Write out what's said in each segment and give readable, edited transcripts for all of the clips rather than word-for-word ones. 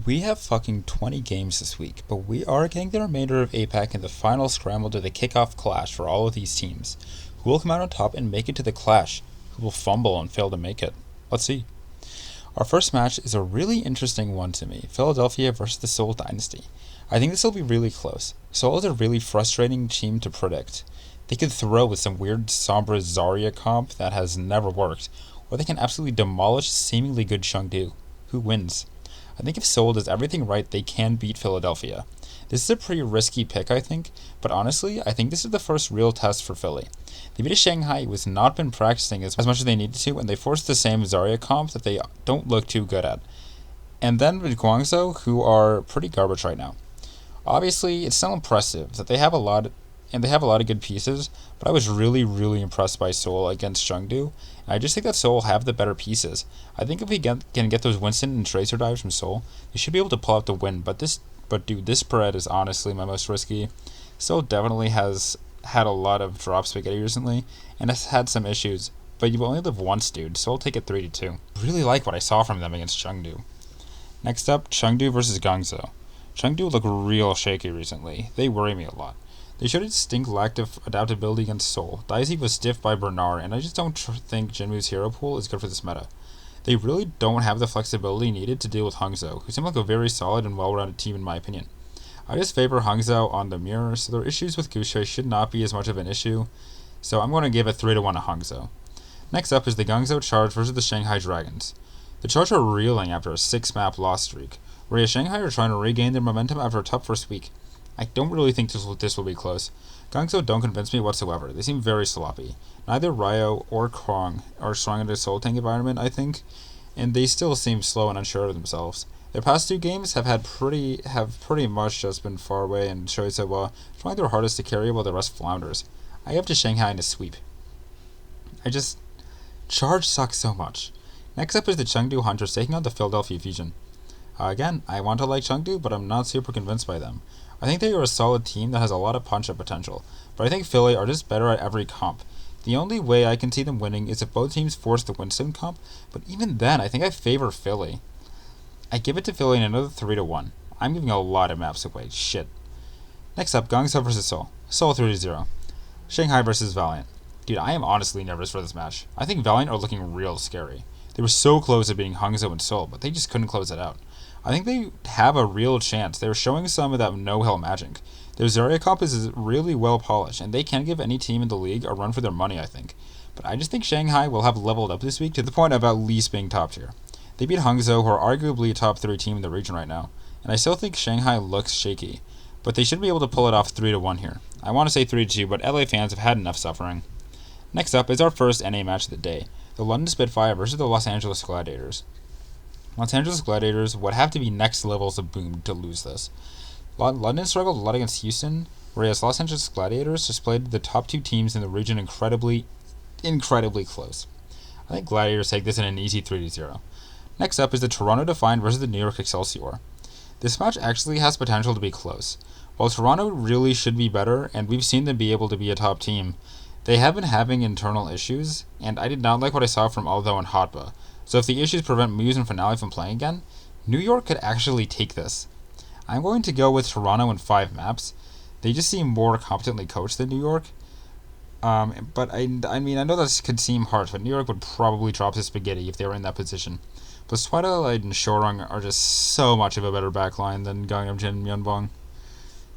We have fucking 20 games this week, but we are getting the remainder of APAC in the final scramble to the kickoff clash for all of these teams. Who will come out on top and make it to the clash? Who will fumble and fail to make it? Let's see. Our first match is a really interesting one to me, Philadelphia versus the Seoul Dynasty. I think this will be really close. Seoul is a really frustrating team to predict. They could throw with some weird Sombra Zarya comp that has never worked, or they can absolutely demolish seemingly good Chengdu. Who wins? I think if Seoul does everything right, they can beat Philadelphia. This is a pretty risky pick, I think, but honestly, I think this is the first real test for Philly. They beat a Shanghai who has not been practicing as much as they needed to, and they forced the same Zarya comp that they don't look too good at. And then with Guangzhou, who are pretty garbage right now. Obviously, it's still impressive that they have a lot of good pieces, but I was really impressed by Seoul against Chengdu, and I just think that Seoul have the better pieces. I think if we can get those Winston and Tracer dives from Seoul, they should be able to pull out the win, but this spread is honestly my most risky. Seoul definitely has had a lot of drop spaghetti recently, and has had some issues, but you only live once, dude, so I'll take it 3-2. Really like what I saw from them against Chengdu. Next up, Chengdu versus Guangzhou. Chengdu look real shaky recently. They worry me a lot. They showed a distinct lack of adaptability against Seoul. Daisy was stiff by Bernard, and I just don't think Jinwoo's hero pool is good for this meta. They really don't have the flexibility needed to deal with Hangzhou, who seem like a very solid and well-rounded team in my opinion. I just favor Hangzhou on the mirror, so their issues with Gushui should not be as much of an issue, so I'm going to give it 3-1 to Hangzhou. Next up is the Guangzhou Charge versus the Shanghai Dragons. The Charge are reeling after a 6-map loss streak, whereas Shanghai are trying to regain their momentum after a tough first week. I don't really think this will be close. Guangzhou don't convince me whatsoever. They seem very sloppy. Neither Ryo or Kwang are strong in the Soul Tank environment, I think, and they still seem slow and unsure of themselves. Their past 2 games have pretty much just been far away and Shoizawa trying their hardest to carry while the rest flounders. I have to Shanghai in a sweep. Charge sucks so much. Next up is the Chengdu Hunters taking on the Philadelphia Fusion. Again, I want to like Chengdu, but I'm not super convinced by them. I think they are a solid team that has a lot of punch-up potential, but I think Philly are just better at every comp. The only way I can see them winning is if both teams force the Winston comp, but even then, I think I favor Philly. I give it to Philly in another 3-1. I'm giving a lot of maps away. Shit. Next up, Guangzhou versus Seoul. Seoul 3-0. Shanghai versus Valiant. Dude, I am honestly nervous for this match. I think Valiant are looking real scary. They were so close to beating Hangzhou and Seoul, but they just couldn't close it out. I think they have a real chance. They're showing some of that no-hell magic. Their Zarya comp is really well polished, and they can give any team in the league a run for their money, I think. But I just think Shanghai will have leveled up this week to the point of at least being top tier. They beat Hangzhou, who are arguably a top 3 team in the region right now, and I still think Shanghai looks shaky, but they should be able to pull it off 3-1 here. I want to say 3-2, but LA fans have had enough suffering. Next up is our first NA match of the day, the London Spitfire versus the Los Angeles Gladiators. Los Angeles Gladiators would have to be next levels of boom to lose this. London struggled a lot against Houston, whereas Los Angeles Gladiators just played the top 2 teams in the region incredibly close. I think Gladiators take this in an easy 3-0. Next up is the Toronto Defiant versus the New York Excelsior. This match actually has potential to be close. While Toronto really should be better, and we've seen them be able to be a top team, they have been having internal issues, and I did not like what I saw from Aldo and Hotba. So if the issues prevent Muse and Finale from playing again, New York could actually take this. I'm going to go with Toronto in 5 maps. They just seem more competently coached than New York. But I know this could seem harsh, but New York would probably drop the spaghetti if they were in that position. But Twilight and Shorung are just so much of a better backline than Gangnam Jin and Myeonbong.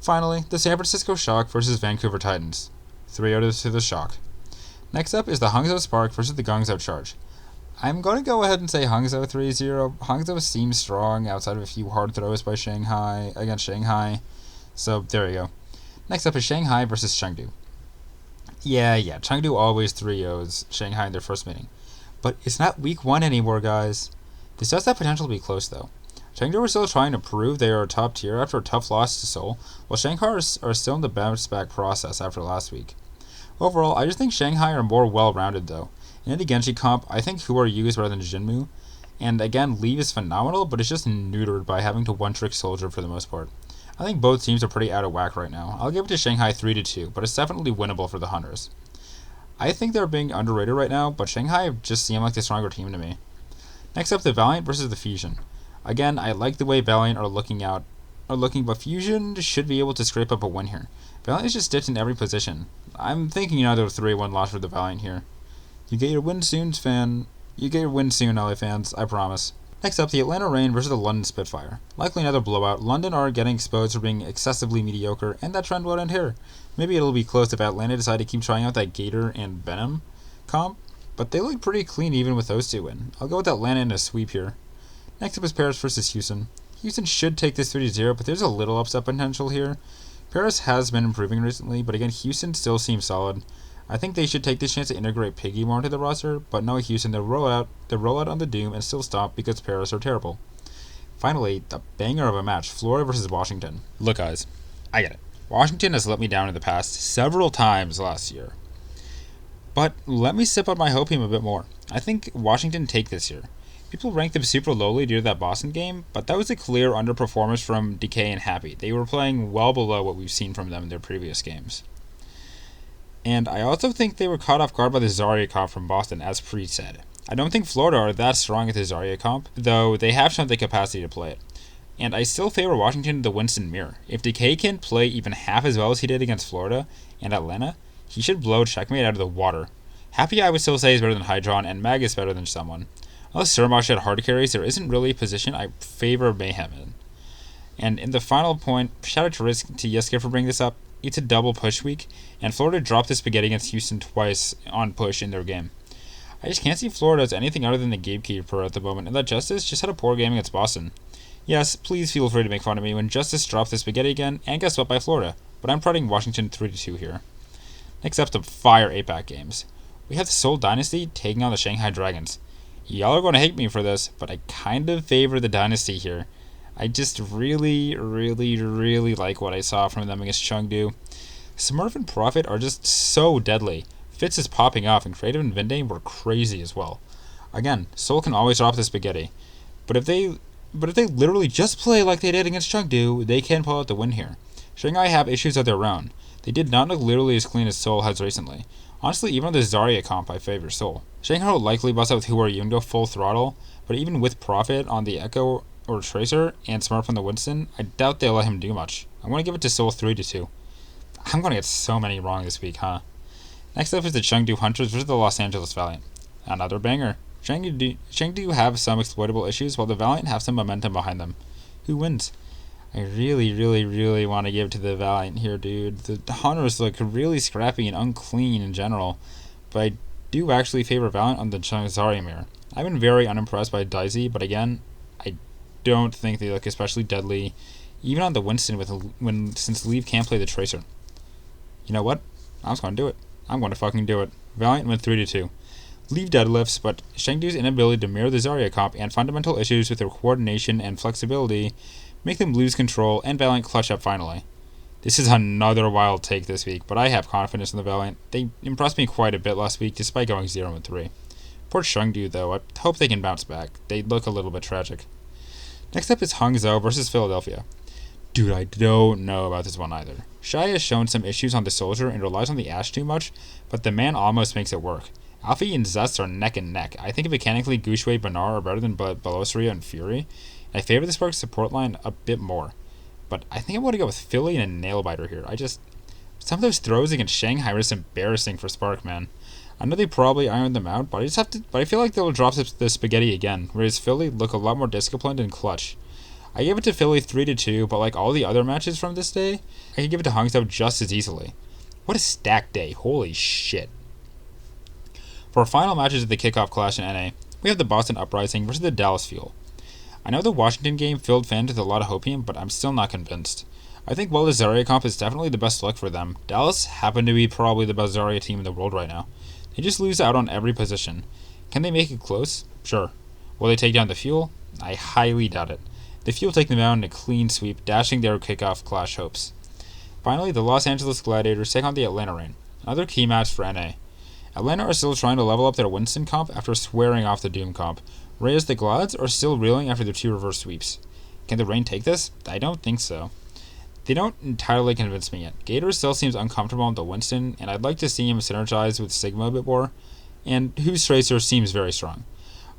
Finally, the San Francisco Shock versus Vancouver Titans. 3-0 to the Shock. Next up is the Hangzhou Spark versus the Guangzhou Charge. I'm going to go ahead and say Hangzhou 3-0. Hangzhou seems strong outside of a few hard throws by Shanghai against Shanghai. So there you go. Next up is Shanghai versus Chengdu. Yeah, Chengdu always 3-0s Shanghai in their first meeting. But it's not week 1 anymore, guys. This does have potential to be close, though. Chengdu are still trying to prove they are top tier after a tough loss to Seoul, while Shanghai are still in the bounce back process after last week. Overall, I just think Shanghai are more well-rounded, though. In the Genji comp, I think Hu are used rather than Jinmu, and again, Leave is phenomenal, but it's just neutered by having to one-trick Soldier for the most part. I think both teams are pretty out of whack right now. I'll give it to Shanghai 3-2, but it's definitely winnable for the Hunters. I think they're being underrated right now, but Shanghai just seem like the stronger team to me. Next up, the Valiant versus the Fusion. Again, I like the way Valiant are looking, but Fusion should be able to scrape up a win here. Valiant is just stiffed in every position. I'm thinking another 3-1 loss for the Valiant here. You get your win soon, LA fans, I promise. Next up, the Atlanta Reign versus the London Spitfire. Likely another blowout. London are getting exposed for being excessively mediocre, and that trend won't end here. Maybe it'll be close if Atlanta decide to keep trying out that Gator and Venom comp, but they look pretty clean even with those two in. I'll go with Atlanta in a sweep here. Next up is Paris versus Houston. Houston should take this 3-0, but there's a little upset potential here. Paris has been improving recently, but again, Houston still seems solid. I think they should take this chance to integrate Piggy more into the roster, but no Houston, they'll roll out on the Doom and still stop because Paris are terrible. Finally, the banger of a match, Florida versus Washington. Look guys, I get it. Washington has let me down in the past several times last year. But let me sip on my hopium a bit more. I think Washington take this year. People ranked them super lowly due to that Boston game, but that was a clear underperformance from Decay and Happy. They were playing well below what we've seen from them in their previous games. And I also think they were caught off guard by the Zarya comp from Boston, as Pre said. I don't think Florida are that strong at the Zarya comp, though they have shown the capacity to play it. And I still favor Washington in the Winston mirror. If Decay can play even half as well as he did against Florida and Atlanta, he should blow Checkmate out of the water. Happy I would still say is better than Hydron, and Mag is better than someone. Unless Surmosh had hard carries, there isn't really a position I favor Mayhem in. And in the final point, shout out to Yesker for bringing this up. It's a double push week, and Florida dropped the spaghetti against Houston twice on push in their game. I just can't see Florida as anything other than the gatekeeper at the moment, and that Justice just had a poor game against Boston. Yes, please feel free to make fun of me when Justice dropped the spaghetti again and got swept by Florida, but I'm putting Washington 3-2 here. Next up, the Fire APAC games. We have the Seoul Dynasty taking on the Shanghai Dragons. Y'all are going to hate me for this, but I kind of favor the Dynasty here. I just really like what I saw from them against Chengdu. Smurf and Prophet are just so deadly. Fitz is popping off, and Creative and Vindane were crazy as well. Again, Seoul can always drop the spaghetti, but if they literally just play like they did against Chengdu, they can pull out the win here. Shanghai have issues of their own. They did not look literally as clean as Seoul has recently. Honestly, even on the Zarya comp, I favor Seoul. Shanghai will likely bust out with Hua Yundo full throttle, but even with Prophet on the Echo or Tracer and Smurf on the Winston, I doubt they'll let him do much. I want to give it to Seoul 3-2. I'm going to get so many wrong this week, huh? Next up is the Chengdu Hunters versus the Los Angeles Valiant. Another banger. Chengdu have some exploitable issues, while the Valiant have some momentum behind them. Who wins? I really want to give it to the Valiant here, dude. The Hunters look really scrappy and unclean in general, but I do actually favor Valiant on the Zarya mirror. I've been very unimpressed by Daisy, but again, I don't think they look especially deadly, even on the Winston since Leave can't play the Tracer. You know what? I'm just going to do it. I'm going to fucking do it. Valiant went 3-2. Leave deadlifts, but Chengdu's inability to mirror the Zarya comp and fundamental issues with their coordination and flexibility make them lose control and Valiant clutch up finally. This is another wild take this week, but I have confidence in the Valiant. They impressed me quite a bit last week despite going 0-3. Poor Chengdu though, I hope they can bounce back. They look a little bit tragic. Next up is Hangzhou versus Philadelphia. Dude, I don't know about this one either. Shai has shown some issues on the Soldier and relies on the Ashe too much, but the man almost makes it work. Alfie and Zest are neck and neck. I think mechanically Gushue and Banar are better than Belosaria and Fury. I favor the Spark support line a bit more, but I think I'm going to go with Philly and a Nailbiter here. Some of those throws against Shanghai are just embarrassing for Spark, man. I know they probably ironed them out, but I feel like they'll drop the spaghetti again, whereas Philly look a lot more disciplined and clutch. I gave it to Philly 3-2, but like all the other matches from this day, I could give it to Hangzhou just as easily. What a stacked day, holy shit. For our final matches of the kickoff clash in NA, we have the Boston Uprising versus the Dallas Fuel. I know the Washington game filled fans with a lot of hopium, but I'm still not convinced. I think while the Zarya comp is definitely the best look for them, Dallas happen to be probably the best Zarya team in the world right now. They just lose out on every position. Can they make it close? Sure. Will they take down the Fuel? I highly doubt it. The Fuel take them down in a clean sweep, dashing their kickoff clash hopes. Finally, the Los Angeles Gladiators take on the Atlanta Reign, another key match for NA. Atlanta are still trying to level up their Winston comp after swearing off the Doom comp, whereas the Glads are still reeling after their 2 reverse sweeps. Can the Reign take this? I don't think so. They don't entirely convince me yet. Gator still seems uncomfortable on the Winston, and I'd like to see him synergize with Sigma a bit more, and whose Tracer seems very strong.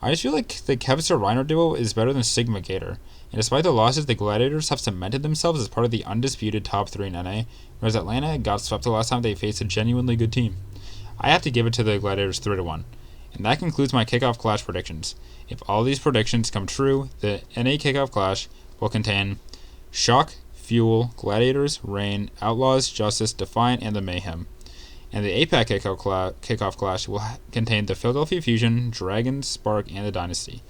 I just feel like the Kevster Rhino duo is better than Sigma Gator, and despite the losses, the Gladiators have cemented themselves as part of the undisputed top 3 in NA, whereas Atlanta got swept the last time they faced a genuinely good team. I have to give it to the Gladiators 3-1. And that concludes my Kickoff Clash predictions. If all these predictions come true, the NA Kickoff Clash will contain Shock, Fuel, Gladiators, Reign, Outlaws, Justice, Defiant, and the Mayhem. And the APAC Kickoff Clash will contain the Philadelphia Fusion, Dragon, Spark, and the Dynasty.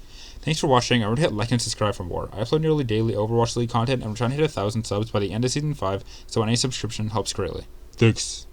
Thanks for watching. Remember to hit like and subscribe for more. I upload nearly daily Overwatch League content, and I'm trying to hit 1,000 subs by the end of Season 5, so any subscription helps greatly. Thanks.